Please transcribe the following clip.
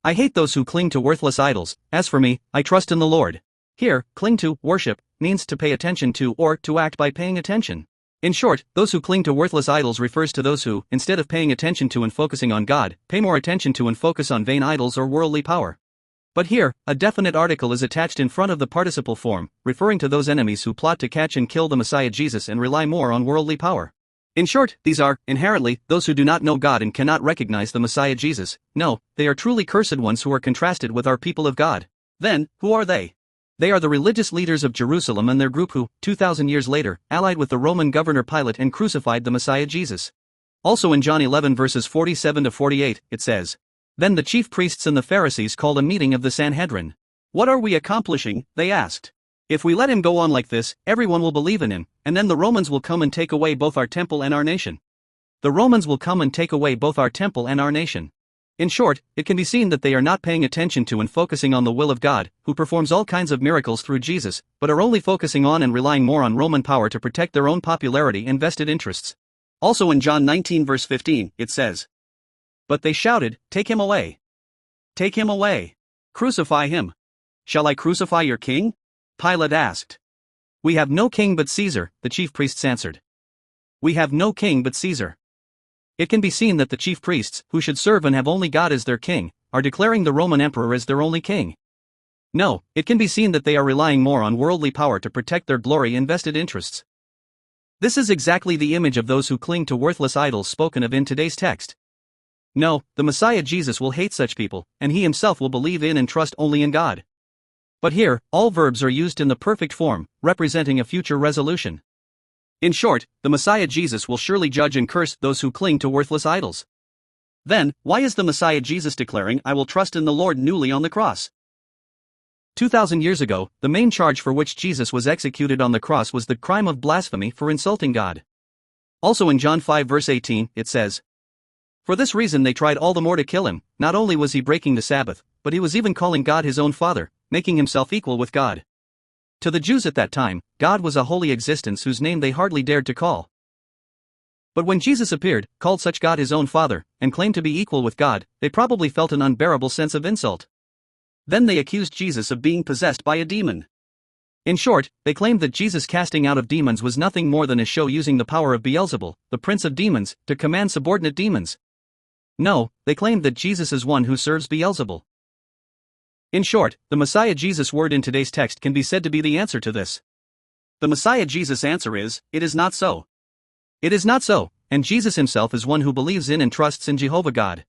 I hate those who cling to worthless idols. As for me, I trust in the Lord. Here, cling to, worship, means to pay attention to or to act by paying attention. In short, those who cling to worthless idols refers to those who, instead of paying attention to and focusing on God, pay more attention to and focus on vain idols or worldly power. But here, a definite article is attached in front of the participle form, referring to those enemies who plot to catch and kill the Messiah Jesus and rely more on worldly power. In short, these are, inherently, those who do not know God and cannot recognize the Messiah Jesus. No, they are truly cursed ones who are contrasted with our people of God. Then, who are they? They are the religious leaders of Jerusalem and their group who, 2,000 years later, allied with the Roman governor Pilate and crucified the Messiah Jesus. Also in John 11 verses 47 to 48, it says, "Then the chief priests and the Pharisees called a meeting of the Sanhedrin. 'What are we accomplishing?' they asked. 'If we let him go on like this, everyone will believe in him, and then the Romans will come and take away both our temple and our nation.' The Romans will come and take away both our temple and our nation." In short, it can be seen that they are not paying attention to and focusing on the will of God, who performs all kinds of miracles through Jesus, but are only focusing on and relying more on Roman power to protect their own popularity and vested interests. Also in John 19 verse 15, it says, "But they shouted, 'Take him away! Take him away! Crucify him! Shall I crucify your king?' Pilate asked. 'We have no king but Caesar,' the chief priests answered. 'We have no king but Caesar.' It can be seen that the chief priests, who should serve and have only God as their king, are declaring the Roman emperor as their only king. No, it can be seen that they are relying more on worldly power to protect their glory and vested interests. This is exactly the image of those who cling to worthless idols spoken of in today's text. No, the Messiah Jesus will hate such people, and he himself will believe in and trust only in God. But here, all verbs are used in the perfect form, representing a future resolution. In short, the Messiah Jesus will surely judge and curse those who cling to worthless idols. Then, why is the Messiah Jesus declaring, "I will trust in the Lord" newly on the cross? 2,000 years ago, the main charge for which Jesus was executed on the cross was the crime of blasphemy for insulting God. Also in John 5 verse 18, it says, "For this reason they tried all the more to kill him. Not only was he breaking the Sabbath, but he was even calling God his own Father, making himself equal with God." To the Jews at that time, God was a holy existence whose name they hardly dared to call. But when Jesus appeared, called such God his own Father, and claimed to be equal with God, they probably felt an unbearable sense of insult. Then they accused Jesus of being possessed by a demon. In short, they claimed that Jesus casting out of demons was nothing more than a show using the power of Beelzebul, the prince of demons, to command subordinate demons. No, they claimed that Jesus is one who serves Beelzebul. In short, the Messiah Jesus word in today's text can be said to be the answer to this. The Messiah Jesus answer is, "It is not so. It is not so," and Jesus himself is one who believes in and trusts in Jehovah God.